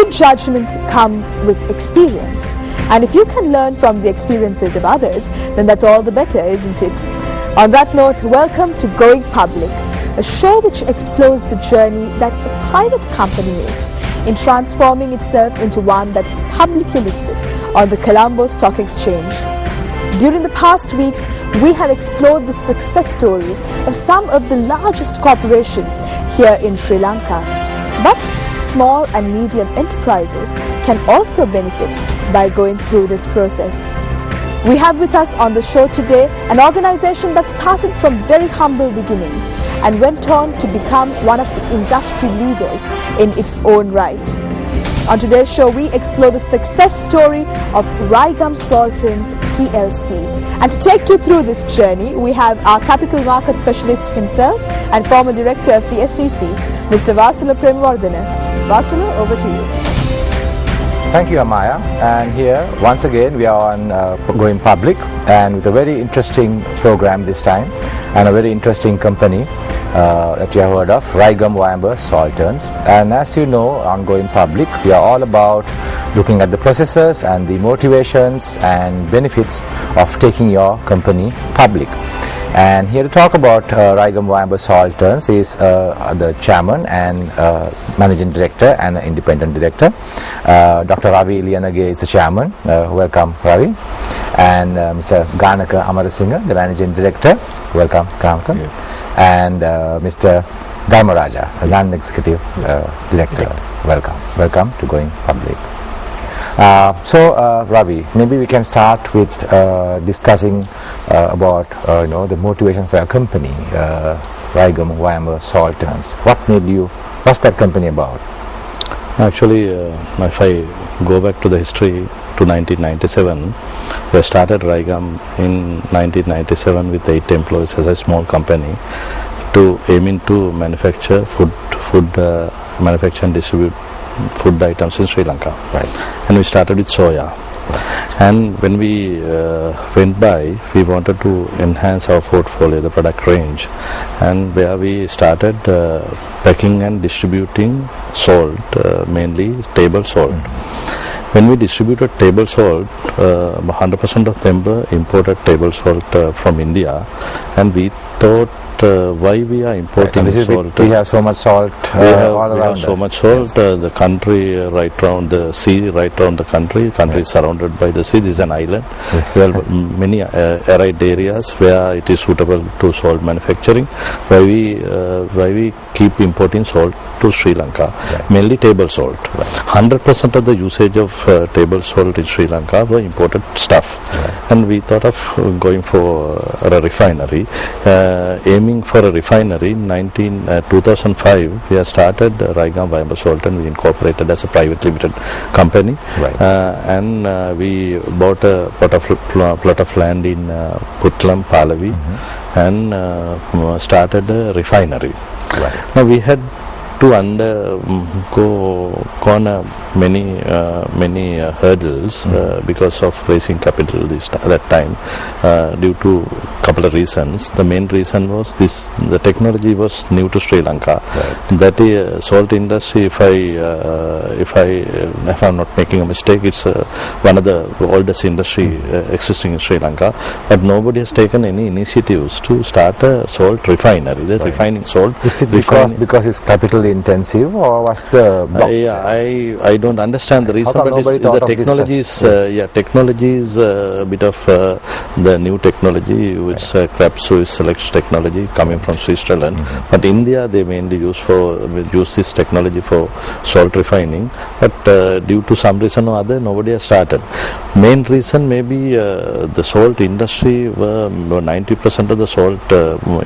good judgment comes with experience. And if you can learn from the experiences of others, then that's all the better, isn't it? On that note, welcome to Going Public, a show which explores the journey that a private company makes in transforming itself into one that's publicly listed on the Colombo Stock Exchange. During the past weeks, we have explored the success stories of some of the largest corporations here in Sri Lanka. But small and medium enterprises can also benefit by going through this process. We have with us on the show today an organization that started from very humble beginnings and went on to become one of the industry leaders in its own right. On today's show, we explore the success story of Raigam Sultans PLC. And to take you through this journey, we have our capital market specialist himself and former director of the SEC, Mr. Vasula Premwardana. Vasula, over to you. Thank you, Amaya. And here, once again, we are on Going Public, and with a very interesting program this time, and a very interesting company that you have heard of, Raigam Sultans. And as you know, on Going Public, we are all about looking at the processes and the motivations and benefits of taking your company public. And here to talk about Raigam Sultans is the chairman and managing director and independent director. Dr. Ravi Liyanage is the chairman. Welcome, Ravi. And Mr. Ganaka Amarasinghe, the managing director. Welcome, Ganaka. And Mr. Dharmaraja, the non-executive director. Welcome to Going Public. So Ravi, maybe we can start with discussing about the motivation for your company, Raigam Sultans. What's that company about? Actually, if I go back to the history to 1997, we started Raigam in 1997 with 8 employees as a small company to aiming to manufacture food manufacture and distribute food items in Sri Lanka. Right. And we started with soya. Right. And when we went by, we wanted to enhance our portfolio, the product range, and where we started packing and distributing salt, mainly table salt. When we distributed table salt, 100% of them were imported table salt from India, and we thought why we are importing salt. We have so much salt all around us. We have so much salt. The country right around the sea, right around the country is surrounded by the sea. This is an island. Yes. There are many arid areas where it is suitable to salt manufacturing. Why we keep importing salt to Sri Lanka, mainly table salt. 100% of the usage of table salt in Sri Lanka were imported stuff, and we thought of going for a refinery. Aiming for a refinery in 2005, we have started Raigam Sultans. We incorporated as a private limited company, and we bought a plot of land in Putlam, Pallavi, and started a refinery. Right. Now we had to undergo many hurdles because of raising capital that time due to a couple of reasons. The main reason was the technology was new to Sri Lanka. Right. That salt industry, if I'm not making a mistake, it's one of the oldest industry existing in Sri Lanka, but nobody has taken any initiatives to start a salt refinery. The refining salt. Is it because it's capital intensive, or what's the I don't understand the reason, but the technology is a bit of the new technology, which crab Swiss select technology coming from Switzerland. But India, they mainly use this technology for salt refining, but due to some reason or other, nobody has started. Main reason maybe the salt industry, 90% of the salt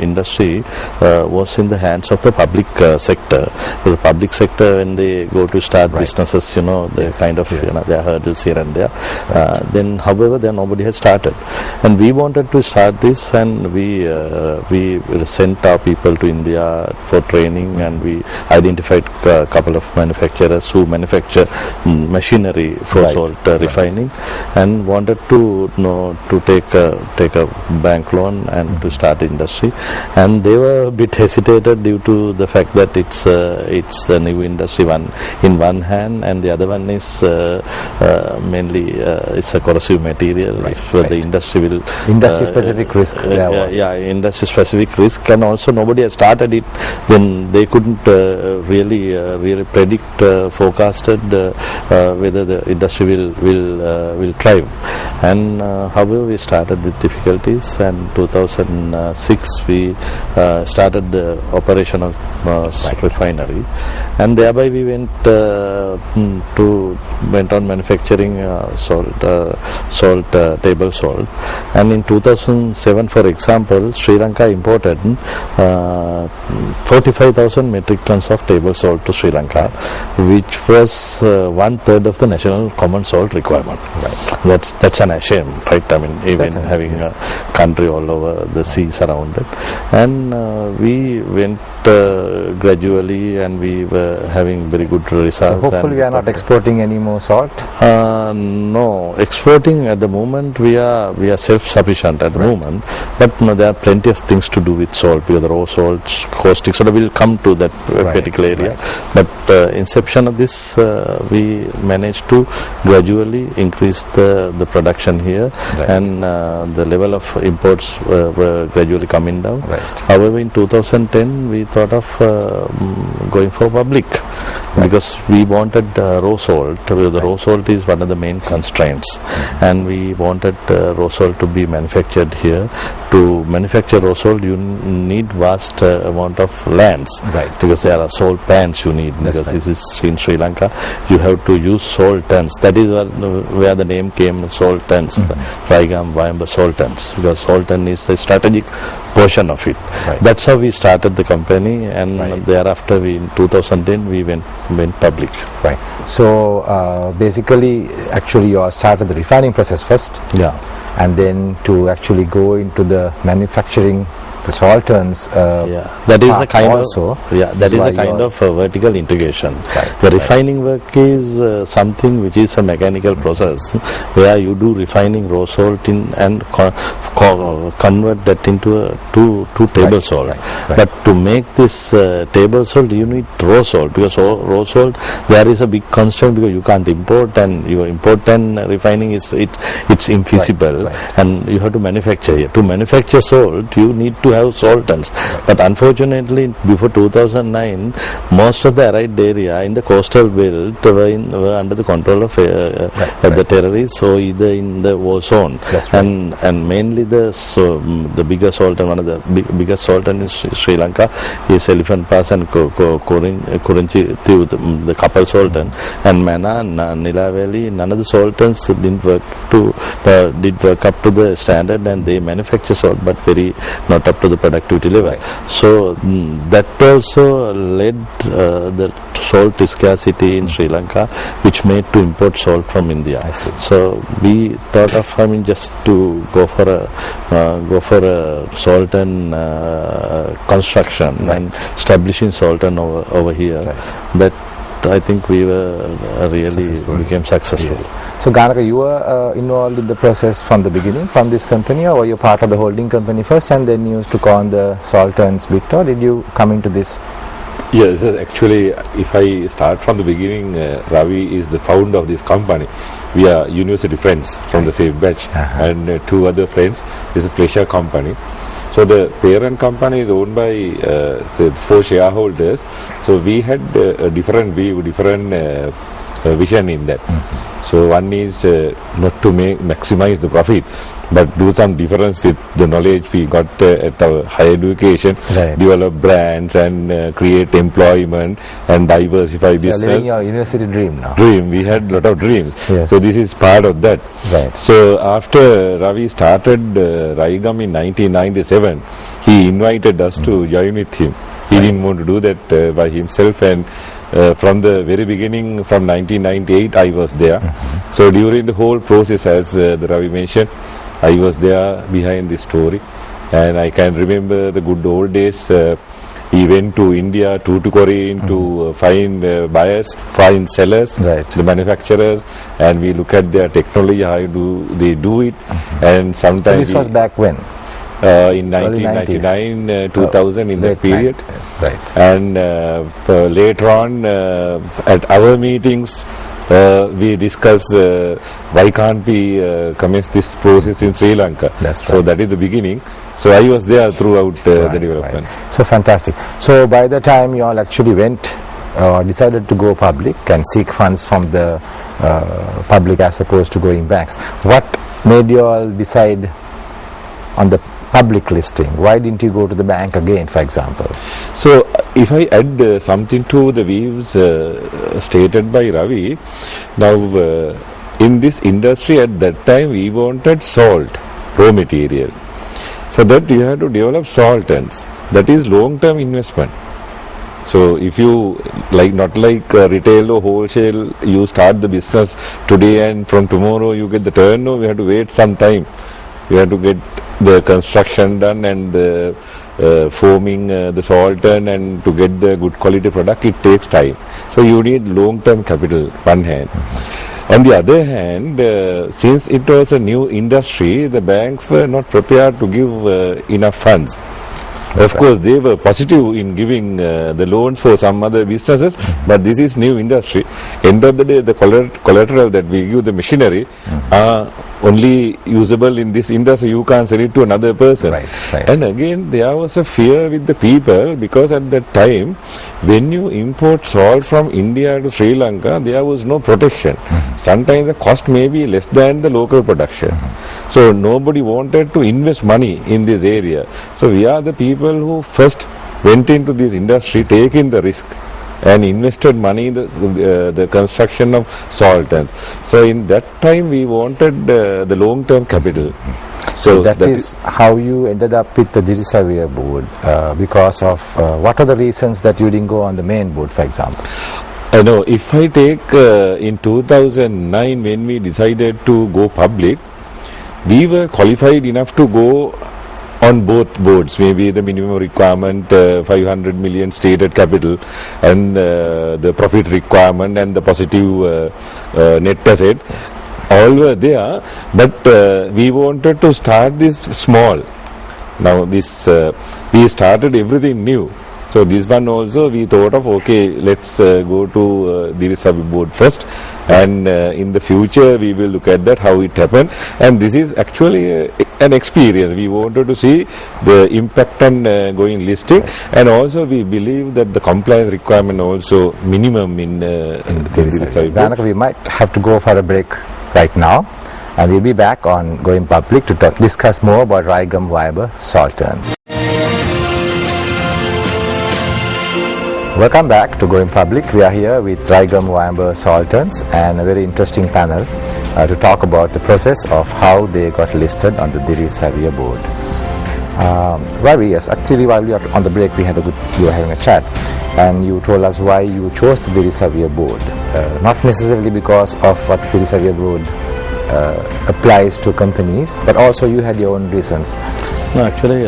industry was in the hands of the public sector. So the public sector, when they go to start businesses, there are hurdles here and there. Then, however, nobody has started, and we wanted to start this, and we sent our people to India for training, and we identified a couple of manufacturers who manufacture machinery for salt refining, and wanted to take a bank loan and to start industry, and they were a bit hesitated due to the fact that it's it's the new industry one in one hand, and the other one is mainly it's a corrosive material. If the industry will industry specific risk there was. Yeah, industry specific risk, and also nobody has started it, then they couldn't really predict, forecasted whether the industry will thrive. And however, we started with difficulties, and 2006 we started the operation of refinery, and thereby we went on manufacturing table salt. And in 2007, for example, Sri Lanka imported 45,000 metric tons of table salt to Sri Lanka, which was 1/3 of the national common salt requirement. That's an shame, right? I mean, even having a country all over the seas around it, and we went gradually, and we were having very good results. So hopefully we are not exporting any more salt. No, exporting at the moment we are self-sufficient at the moment, but there are plenty of things to do with salt, because the raw salt, caustic soda, will come to that particular area. But inception of this, we managed to gradually increase the production here, and the level of imports were gradually coming down. However, in 2010 we thought of going for public, because we wanted raw salt. The raw salt is one of the main constraints, and we wanted raw salt to be manufactured here. To manufacture raw salt, you need vast amount of lands, because there are salt pans you need. Because this is in Sri Lanka, you have to use salt tons. That is where the name came, salt tons. Raigam Vayamba salt tons, because salt ton is a strategic portion of it. That's how we started the company, and thereafter in 2010 we went public. So basically, actually you started the refining process first, and then to actually go into the manufacturing the saltons. That is a kind of vertical integration. The refining work is something which is a mechanical process, where you do refining raw salt and convert that into two table salt. But to make this table salt, you need raw salt, because raw salt, there is a big constraint, because you can't import, and your import and refining it's infeasible, and you have to manufacture here. To manufacture salt, you need to have saltons. But unfortunately, before 2009, most of the arid area in the coastal belt were under the control of the terrorists, so either in the war zone, and mainly the biggest sultan, one of the biggest sultan in Sri Lanka is Elephant Pass and Kurinchi, the couple sultan, and Mana, Nila Valley. None of the sultans did work up to the standard, and they manufacture salt, but very not up to the productivity level. So that also led the salt scarcity in Sri Lanka, which made to import salt from India. So we thought of just to go for a sultan construction and establishing sultan over here. That I think we were became successful. So Ganaka, you were involved in the process from the beginning, from this company, or were you part of the holding company first, and then you took on the sultans bit, or did you come into this? Yes, actually, if I start from the beginning, Ravi is the founder of this company. We are university friends from the same batch, and two other friends. It's a pleasure company. So the parent company is owned by 4 shareholders. So we had a different view, different vision in that. So one is not to maximize the profit, but do some difference with the knowledge we got at our higher education, develop brands and create employment and diversify business. You're living your university dream now. We had a lot of dreams. So this is part of that. So after Ravi started Raigam in 1997, he invited us to join with him. He didn't want to do that by himself, and from the very beginning, from 1998, I was there. So during the whole process, as the Ravi mentioned, I was there behind this story, and I can remember the good old days. He went to India, to Korea, to find buyers, find sellers, the manufacturers, and we look at their technology, how do they do it, and sometimes... So this was back when? in 1999, 2000 in that period. Right. And later on at our meetings, we discuss why can't we commence this process in Sri Lanka. That's right. So that is the beginning. So I was there throughout the development. Right. So fantastic. So by the time you all actually went decided to go public and seek funds from the public as opposed to going banks, what made you all decide on the public listing? Why didn't you go to the bank again, for example? So if I add something to the views stated by Ravi, now in this industry at that time we wanted salt, raw material. For that you have to develop solvents. That is long-term investment. So if you not like retail or wholesale, you start the business today and from tomorrow you get the turnover, you have to wait some time. You have to get the construction done and the forming the solvent, and to get the good quality product it takes time. So you need long-term capital, one hand. On the other hand, since it was a new industry, the banks were not prepared to give enough funds. Of course, they were positive in giving the loans for some other businesses, but this is new industry. End of the day, the collateral that we give the machinery are only usable in this industry. You can't sell it to another person. Right, right. And again, there was a fear with the people, because at that time, when you import salt from India to Sri Lanka, there was no protection. Sometimes the cost may be less than the local production. So nobody wanted to invest money in this area. So we are the people who first went into this industry, taking the risk and invested money in the construction of solvents. So in that time we wanted the long-term capital. So that is how you ended up with the Dirisavia board, because of what are the reasons that you didn't go on the main board, for example? No, if I take in 2009 when we decided to go public, we were qualified enough to go on both boards. Maybe the minimum requirement 500 million stated capital, and the profit requirement and the positive net asset, all were there, but we wanted to start this small. Now this we started everything new. So this one also we thought of, okay, let's go to the Dirisavia board first, and in the future we will look at that, how it happened. And this is actually an experience. We wanted to see the impact on going listing, and also we believe that the compliance requirement also minimum in the Dirisavia board. Danaka, we might have to go for a break right now, and we'll be back on Going Public to discuss more about Raigam Viber Salterns. Welcome back to Going Public. We are here with Raigam Viber Salterns and a very interesting panel to talk about the process of how they got listed on the Dirisavia board. Ravi, yes, actually while we were on the break we were having a chat, and you told us why you chose the Dirisavia board. Not necessarily because of what Dirisavia board applies to companies, but also you had your own reasons. No, actually,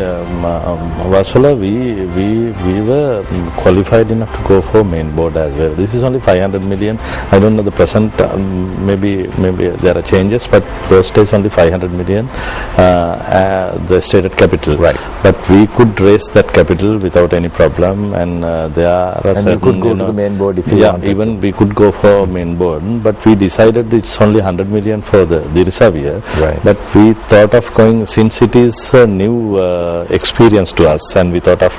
Vasula, we were qualified enough to go for main board as well. This is only 500 million. I don't know the present. Maybe there are changes, but those days only 500 million. The stated capital. Right. But we could raise that capital without any problem, and there are and certain, you could go to the main board if you wanted. Even we could go for main board, but we decided it's only 100 million for the Dirisavia. Right. But we thought of going, since it is a new experience to us, and we thought of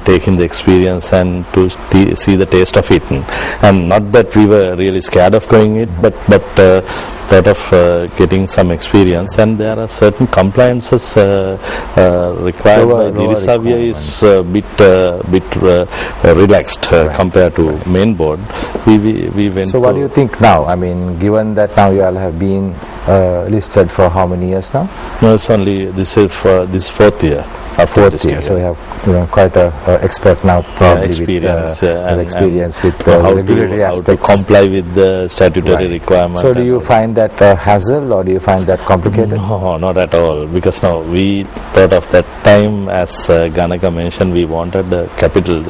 taking the experience and to see the taste of it, and not that we were really scared of going it, but thought of getting some experience. And there are certain compliances required by Dirisavia is a bit relaxed compared to main board. We went. So what do you think now? I mean, given that now you all have been listed for how many years now? No, it's only this is fourth year. fourth year. So you have quite a expert now, probably experience, with how regulatory aspects. To comply with the statutory requirement. So do you find that hassle, or do you find that complicated? No, not at all. Because now we thought of that time, as Ganaka mentioned, we wanted capital.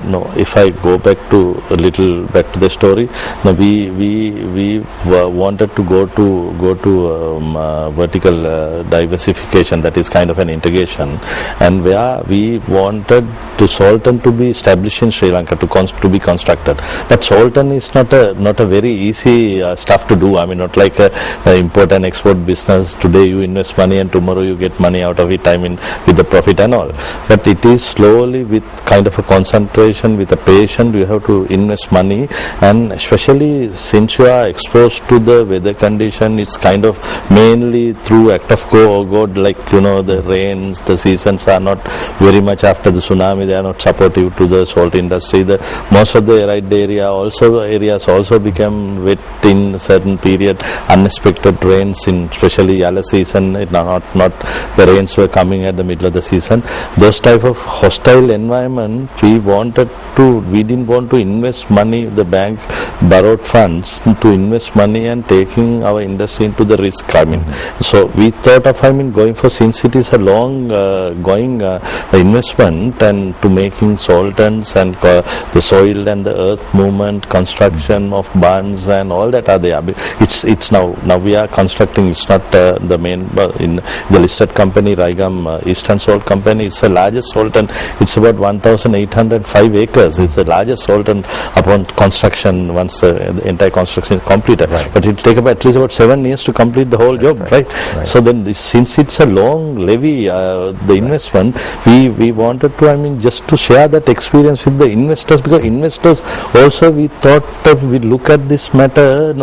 No, if I go back to the story, no, we wanted to go to vertical diversification, that is kind of an integration, and where we wanted the Sultan to be established in Sri Lanka to be constructed. But Sultan is not a very easy stuff to do. I mean, not like a import and export business. Today you invest money and tomorrow you get money out of it, I mean, with the profit and all. But it is slowly, with kind of a concentration, with a patient, you have to invest money, and especially since you are exposed to the weather condition, it's kind of mainly through act of God, like, the rains, the seasons are not very much after the tsunami, they are not supportive to the salt industry. Most of the arid areas also become wet in certain period, unexpected rains in especially yellow season, not the rains were coming at the middle of the season. Those type of hostile environment, we didn't want to invest money, the bank borrowed funds to invest money and taking our industry into the risk. I mean, so we thought of, going for, since it is a long going investment, and to making sultans and the soil and the earth movement, construction of barns and all that are there. It's now we are constructing. It's not the main in the listed company, Raigam Eastern Salt Company. It's the largest sultan. It's about 1,805 acres. It's the largest sultan upon construction, once the entire construction is completed. Right. But it will take at least about 7 years to complete the whole job, right? So then, since it's a long levy, the investment, we wanted to, just to share that experience with the investors, because investors also, we thought that we look at this matter,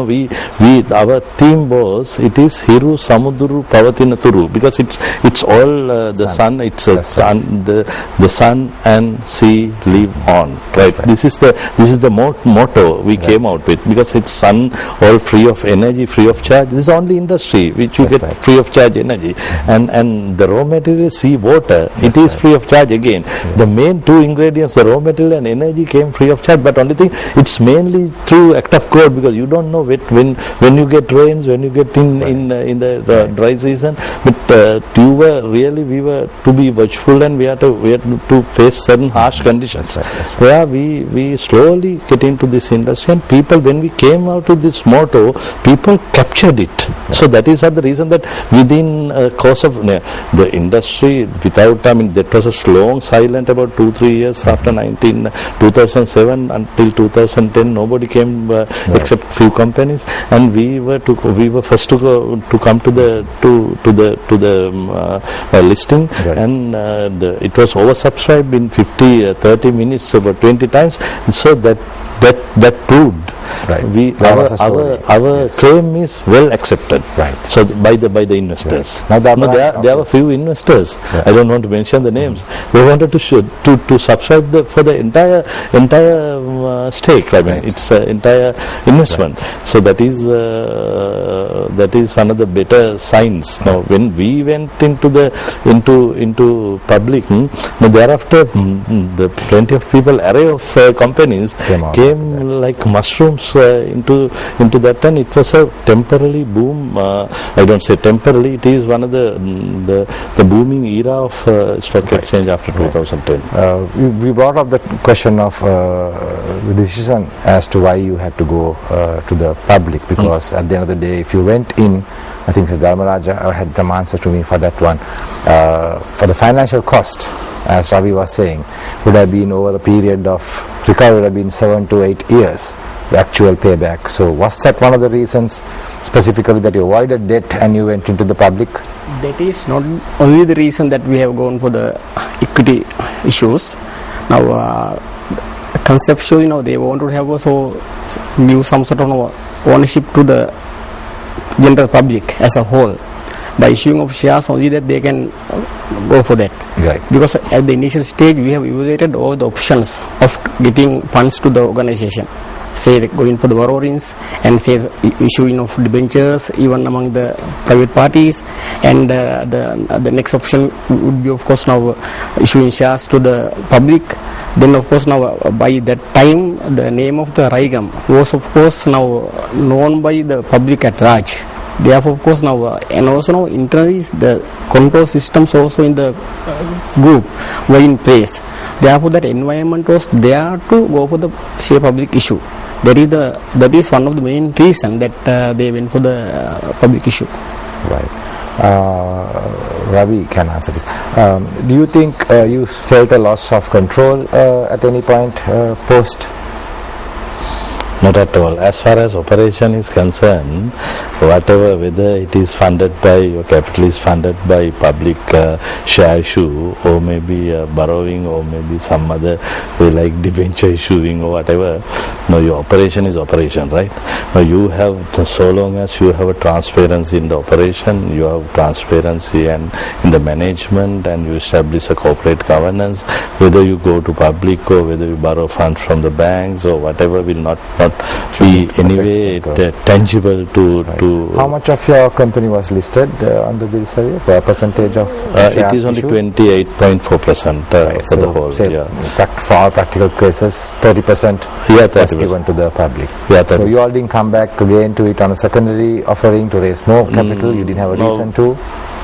our theme was, it is Hiru Samuduru Pavatinaturu, because it's all the sun, it's the sun and sea live on, right? This is the motto we came out with, because it's sun, all free of energy, free of charge. This is only industry which you get free of charge energy, and the raw material is sea water. It is free of charge again. The main two ingredients, the raw material and energy, came free of charge. But only thing, it's mainly through act of God, because you don't know when you get rains, when you get in the dry season. But we were to be watchful, and we had to face certain harsh conditions. Where we slowly get into this industry, and people, when we came out with this motto, people captured it. So that is what the reason that within course of the industry, without, that was a long silent about 2-3 years after 2007 until 2010. Nobody came except few companies, and we were first to come to the listing, and it was oversubscribed in 30 minutes, about 20 times. So that proved our claim is well accepted. Right. So by the investors. Right. Now there were few investors. I don't want to mention the names. They wanted to subscribe for the entire stake. It's entire investment. So that is one of the better signs. Now when we went into public, thereafter the plenty of people, array of companies came like mushrooms into that, and it was a temporary boom. I don't say temporarily, it is one of the booming era of stock exchange after 2010. We brought up the question of the decision as to why you had to go to the public, because at the end of the day, if you went in, I think Dharmaraja had some answer to me for that one, for the financial cost, as Ravi was saying, would have been over a period of recovery, would have been 7 to 8 years, the actual payback. So was that one of the reasons specifically that you avoided debt and you went into the public? That is not only the reason that we have gone for the equity issues. Now conceptually, they want to have also give some sort of ownership to the general public as a whole. By issuing of shares, only that they can go for that. Right. Because at the initial stage, we have evaluated all the options of getting funds to the organization. say going for the borrowings and say issuing of debentures even among the private parties, and the next option would be of course now issuing shares to the public. Then of course now by that time the name of the Raigam was of course now known by the public at large. Therefore of course now and also now internally the control systems also in the group were in place. Therefore that environment was there to go for the say public issue. That is one of the main reason that they went for the public issue. Right. Ravi can answer this. Do you think you felt a loss of control at any point post? Not at all. As far as operation is concerned, whatever, whether it is funded by or capital is funded by public share issue or maybe borrowing or maybe some other like debenture issuing or whatever, no, your operation is operation, right? Now you have, so long as you have a transparency in the operation, you have transparency and in the management, and you establish a corporate governance, whether you go to public or whether you borrow funds from the banks or whatever will not be anyway tangible to. How much of your company was listed under the survey? A percentage of it is only 28.4% for the whole. For all practical cases, 30% was given to the public. So you all didn't come back again to it on a secondary offering to raise more capital? You didn't have a reason to?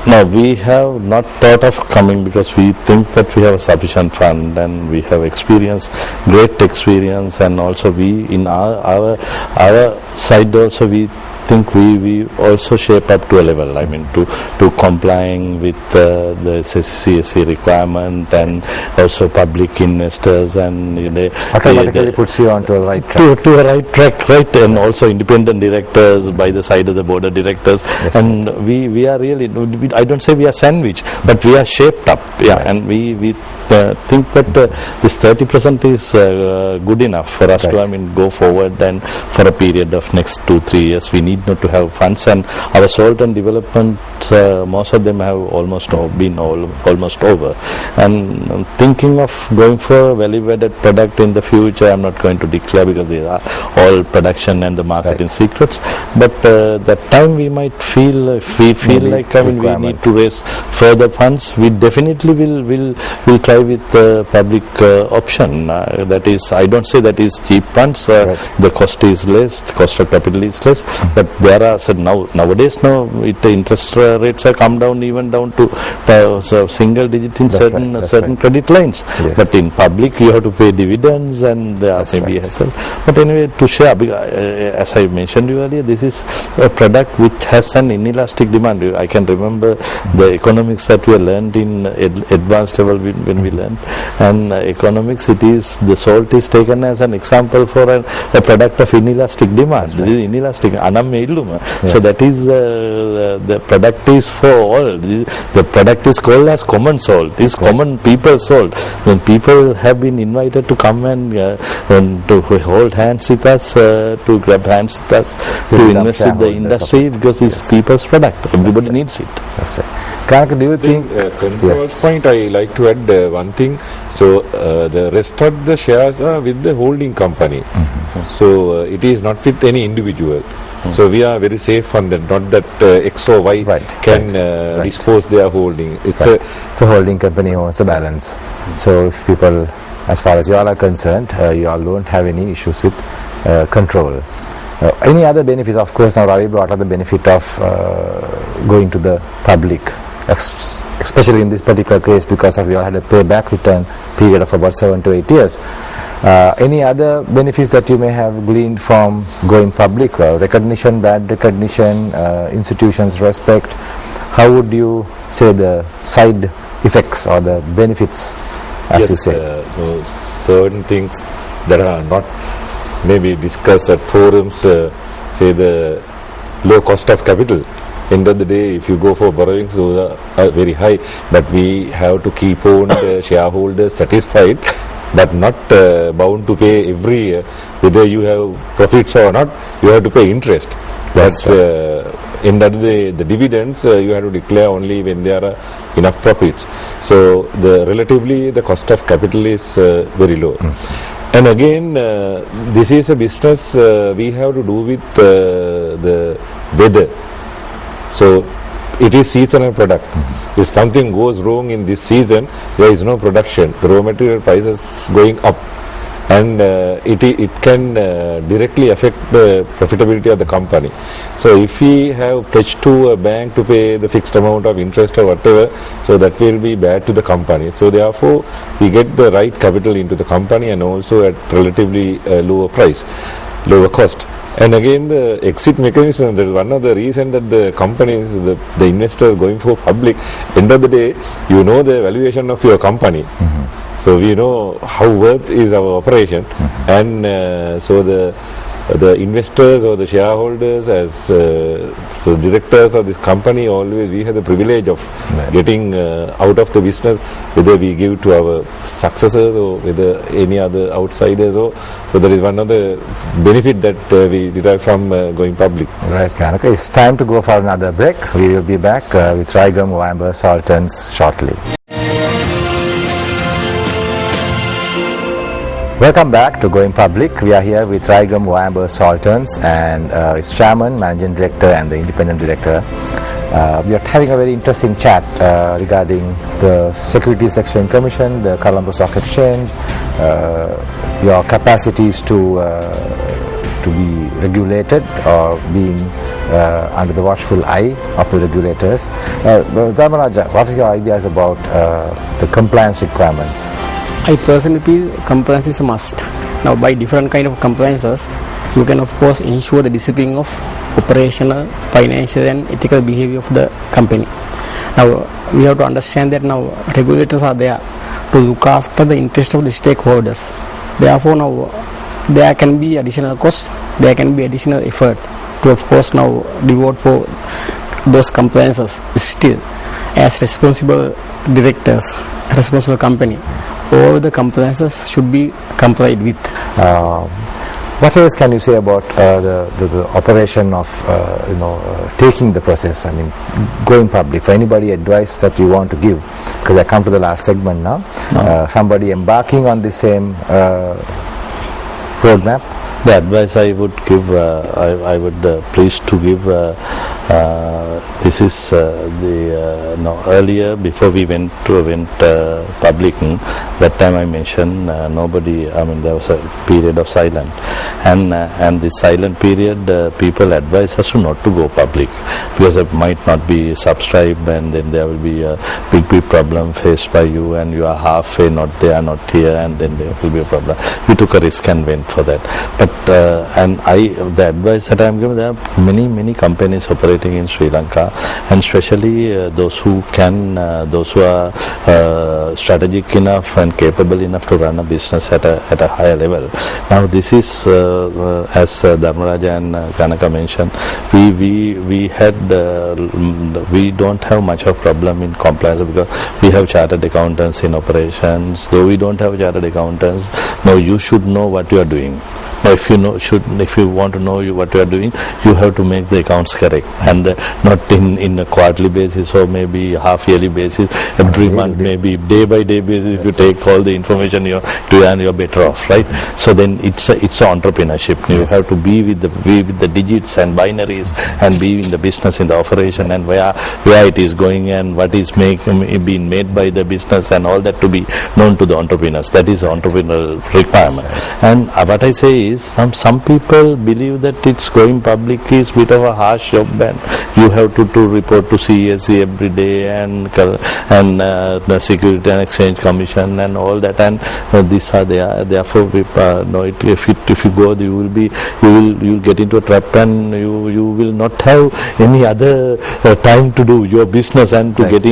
No, we have not thought of coming because we think that we have a sufficient fund and we have great experience, and also we in our side also we think we also shape up to a level, I mean to complying with the CSC requirement and also public investors, and automatically puts you onto a right track. To a right track, right, and also independent directors by the side of the board of directors. Yes, and right. we are really, I don't say we are sandwiched, but we are shaped up, and we think that this 30% is good enough for us to go forward, and for a period of next 2-3 years we need not to have funds, and our salt and development most of them have almost been almost over, and thinking of going for a value-added product in the future. I'm not going to declare because they are all production and the marketing secrets, but that time we might feel like we need to raise further funds. We definitely will try with the public option. That is, I don't say that is cheap funds. The cost is less, cost of capital is less, but there are nowadays the interest rates have come down even down to single digit in certain credit lines. Yes. But in public you have to pay dividends, and there are maybe hassle. But anyway, to share, as I mentioned you earlier, this is a product which has an inelastic demand. I can remember the economics that we learned in advanced level when we learned, and economics, it is the salt is taken as an example for a product of inelastic demand. This is inelastic, so that is the product is for all. The product is called as common salt. This common people salt. When people have been invited to come and to hold hands with us, to grab hands with us, to invest in the industry, because it's people's product. Everybody needs it. That's right. Kanaka, do you think? Control's point, I like to add one thing. So the rest of the shares are with the holding company. So it is not with any individual. So we are very safe on that. Not that X or Y can dispose their holding. It's a holding company owns the balance. So if people, as far as you all are concerned, you all don't have any issues with control. Any other benefits? Of course, now Ravi brought up the benefit of going to the public, especially in this particular case because we all had a payback return period of about 7 to 8 years. Any other benefits that you may have gleaned from going public? Recognition, bad recognition, institutions respect. How would you say the side effects or the benefits, as you say? Certain things that are not maybe discussed at forums, say the low cost of capital. End of the day, if you go for borrowings, those are very high, but we have to keep on the shareholders satisfied, but not bound to pay every year. Whether you have profits or not, you have to pay interest. But end of the day, the dividends you have to declare only when there are enough profits. So relatively the cost of capital is very low. And again, this is a business we have to do with the weather. So it is seasonal product. If something goes wrong in this season, there is no production. The raw material prices going up, and it can directly affect the profitability of the company. So if we have pledged to a bank to pay the fixed amount of interest or whatever, so that will be bad to the company. So therefore, we get the right capital into the company and also at relatively lower price, lower cost. And again, the exit mechanism, that is one of the reasons that the companies, the investors going for public, end of the day, you know the valuation of your company. So we know how worth is our operation, and so the investors or the shareholders, as the directors of this company, always we have the privilege of getting out of the business, whether we give to our successors or whether any other outsiders. So that is one of the benefit that we derive from going public. Right, Kanaka. It's time to go for another break. We will be back with Raigam Wamber Sultans shortly. Welcome back to Going Public. We are here with Raigam Wamber Sultans and its chairman, managing director and the independent director. We are having a very interesting chat regarding the Securities Exchange Commission, the Colombo Stock Exchange, your capacities to be regulated or being under the watchful eye of the regulators. Dharmaraja, what is your ideas about the compliance requirements? I personally feel compliance is a must. Now, by different kind of compliances, you can of course ensure the discipline of operational, financial and ethical behavior of the company. Now, we have to understand that now regulators are there to look after the interest of the stakeholders. Therefore, now there can be additional cost, there can be additional effort to of course now devote for those compliances. Still, as responsible directors, responsible company, all the compliances should be complied with. What else can you say about the operation of taking the process? I mean, going public. For anybody advice that you want to give, because I come to the last segment now. Somebody embarking on the same roadmap. The advice I would give, I would please to give. This is earlier before we went public. That time I mentioned nobody. I mean, there was a period of silence, and the silent period, people advise us to not to go public because it might not be subscribed, and then there will be a big problem faced by you, and you are halfway not there, not here, and then there will be a problem. We took a risk and went for that, but the advice that I am giving, there are many companies operating in Sri Lanka, and especially those who are strategic enough and capable enough to run a business at a higher level. Now this is as Dharmaraja and Kanaka mentioned, we don't have much of problem in compliance because we have chartered accountants in operations. Though we don't have chartered accountants, now you should know what you are doing. Now, if you want to know what you are doing, you have to make the accounts correct, and not in a quarterly basis or maybe half-yearly basis. Every month, maybe day by day basis. If you take all the information, you're better off, right? So then it's a entrepreneurship. You have to be with the digits and binaries, and be in the business, in the operation, and where it is going and what is being made by the business, and all that to be known to the entrepreneurs. That is entrepreneurial requirement. And what I say is, some people believe that it's going public is a bit of a harsh job, and you have to report to CSE every day, and the Security and Exchange Commission and all that, and these are there. Therefore, if you go, you will get into a trap, and you will not have any other time to do your business and to get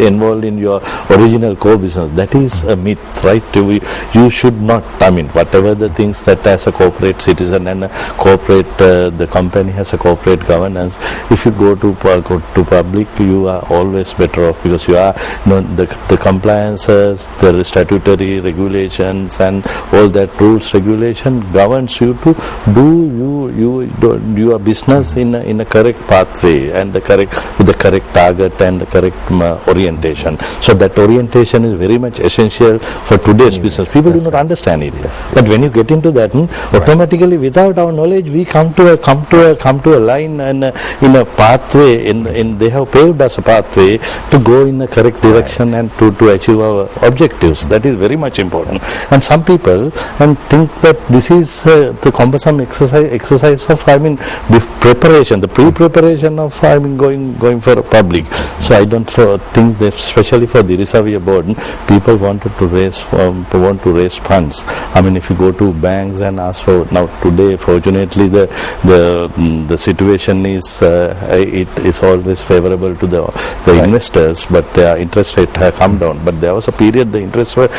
involved in your original core business. That is a myth, right? You should not. I mean, whatever the things that as a corporate citizen and corporate. The company has a corporate governance. If you go to public, you are always better off because you are the compliances, the statutory regulations, and all that rules regulation governs you to do your business in a correct pathway and with the correct target and the correct orientation. So that orientation is very much essential for today's business. People do not understand it. But when you get into that, automatically without our knowledge, we come to a line and in a pathway. They have paved us a pathway to go in the correct direction and to achieve our objectives. That is very much important. And some people think that this is the cumbersome exercise of the preparation, the pre-preparation of going for a public. So I don't think that, especially for the Reserve Board, people want to raise funds. If you go to banks and ask for, now today fortunately the situation is it is always favorable to the investors, but their interest rate has come down. But there was a period the interest rate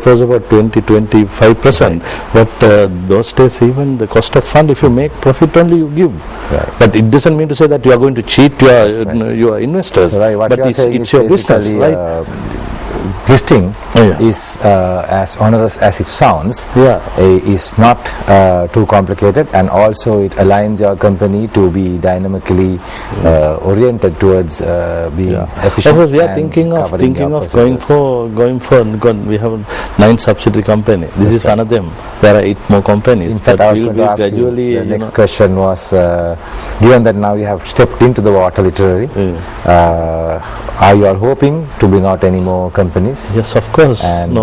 was about 20-25%. But those days even the cost of fund, if you make profit only you give. But it doesn't mean to say that you are going to cheat your investors. But it's your business, right? Listing is as onerous as it sounds. Is not too complicated, and also it aligns your company to be dynamically oriented towards being efficient. We are thinking of going for. We have 9 subsidiary companies. This is one of them. There are 8 more companies. In fact, I was going to ask you, the next question was, given that now you have stepped into the water literally, are you all hoping to bring out any more companies? Yes, of course. And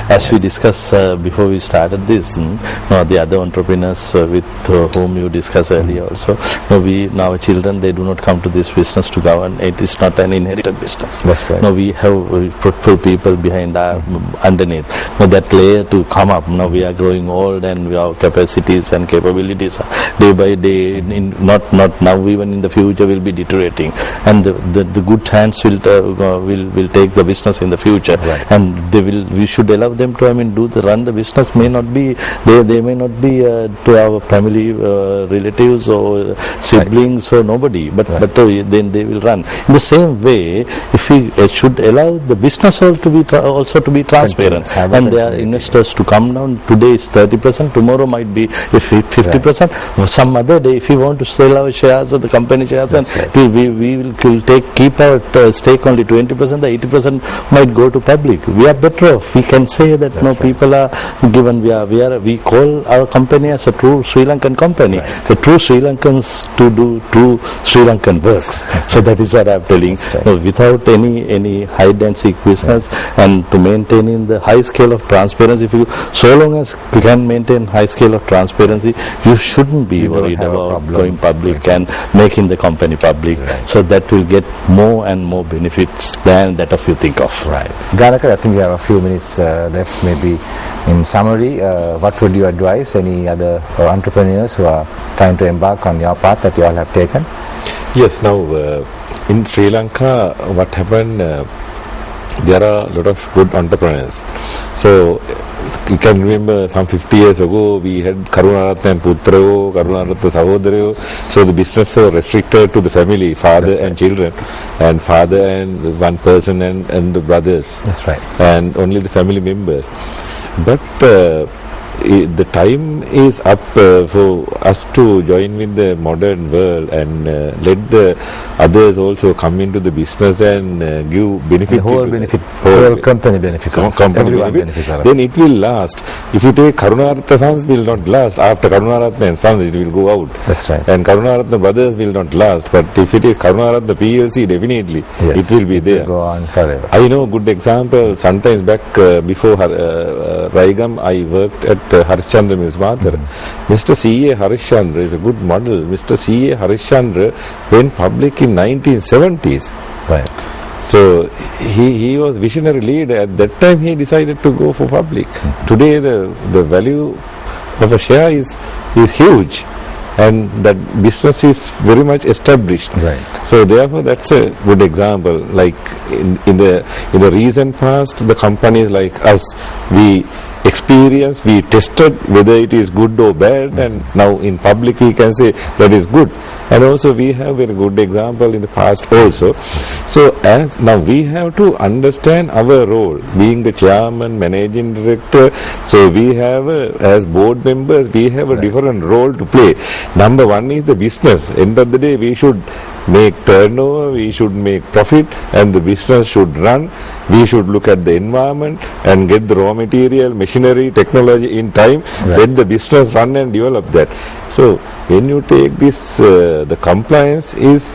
as we discussed before we started this, the other entrepreneurs with whom you discussed earlier also, our children, they do not come to this business to govern. It is not an inherited business. That's right. We have fruitful people behind underneath. That layer to come up. Now we are growing old and our capacities and capabilities day by day, not now, even in the future will be deteriorating. And the good hands will take the business in the future, and we should allow them to run the business. May not be they may not be to our family relatives or siblings or nobody, but then they will run. In the same way, if we should allow the business also to be transparent, and there are investors to come down. Today is 30%, tomorrow might be 50%. Some other day, if we want to sell our shares or the company shares, we will keep our stake only 20%, the 80% might go to public. We are better off. We can say that people are given. We call our company as a true Sri Lankan company. The true Sri Lankans to do true Sri Lankan works. So that is what I am telling. Without any hide and seek business, and to maintaining the high scale of transparency. So long as we can maintain high scale of transparency, you shouldn't be worried about going public and making the company public. So that will get more and more benefits than that of you think of. Ganaka, I think we have a few minutes left. Maybe in summary, what would you advise any other entrepreneurs who are trying to embark on your path that you all have taken? Yes, now in Sri Lanka, what happened, there are a lot of good entrepreneurs. So you can remember some 50 years ago, we had Karunaratna and Putrayo, Karunaratna Sahodarayo. So the business was restricted to the family, father and children, and father and one person and the brothers. That's right. And only the family members. But the time is up for us to join with the modern world and let the others also come into the business and give benefit. The whole company benefits. Everyone benefits. Then it will last. If you take Karunaratna Sons, will not last. After Karunaratna and Sons, it will go out. That's right. And Karunaratna Brothers will not last. But if it is Karunaratna PLC, definitely it will be there. Will go on forever. I know good example. Sometimes back before Raigam, I worked at Harishchandra Mills Mathur. Mr. C.A. Harishchandra is a good model. Mr. C.A. Harishchandra went public in 1970s. Right. So he was visionary leader. At that time he decided to go for public. Today the value of a share is huge, and that business is very much established. Right. So therefore that's a good example. Like in the recent past, the companies like us, we experience, we tested whether it is good or bad, and now in public we can say that is good. And also we have very good example in the past also. So as now we have to understand our role, being the chairman, managing director. So we have as board members, we have a different role to play. Number one is the business. End of the day, we should make turnover, we should make profit, and the business should run. We should look at the environment and get the raw material, machinery, technology in time. Let the business run and develop that. So when you take this, the compliance is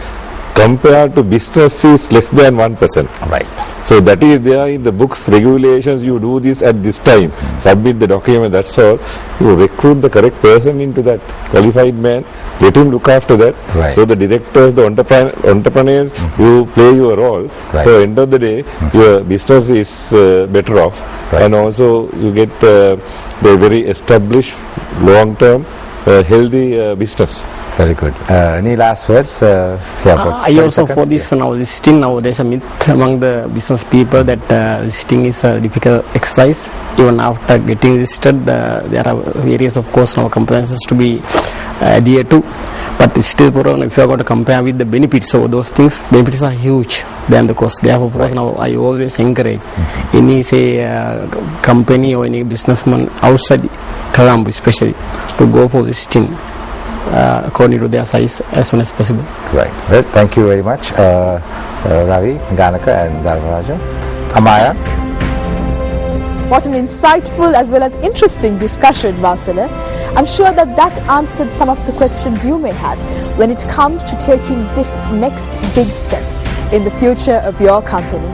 compared to business is less than 1%. Right. So that is there in the books, regulations. You do this at this time, submit the document, that's all. You recruit the correct person into that, qualified man, let him look after that. Right. So the directors, the entrepreneurs, you play your role. Right. So end of the day, your business is better off. Right. And also you get the very established, long-term, healthy business. Very good. Any last words? I also for this now listing, now there's a myth among the business people that listing is a difficult exercise. Even after getting listed, there are various, of course, now compliances to be adhered to. But it's still, if you are going to compare with the benefits, so those things, benefits are huge than the cost. Therefore, of course, now I always encourage any company or any businessman outside Colombo especially to go for listing according to their size as soon as possible. Right. Well, thank you very much, Ravi, Ganaka, and Dharmaraja. Amaya. What an insightful as well as interesting discussion, Marcella. I'm sure that answered some of the questions you may have when it comes to taking this next big step in the future of your company.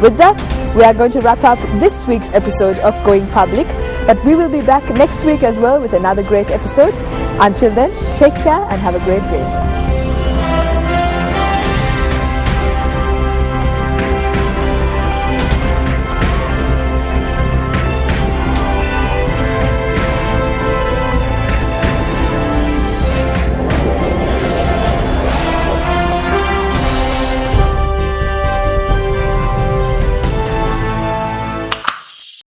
With that, we are going to wrap up this week's episode of Going Public, but we will be back next week as well with another great episode. Until then, take care and have a great day.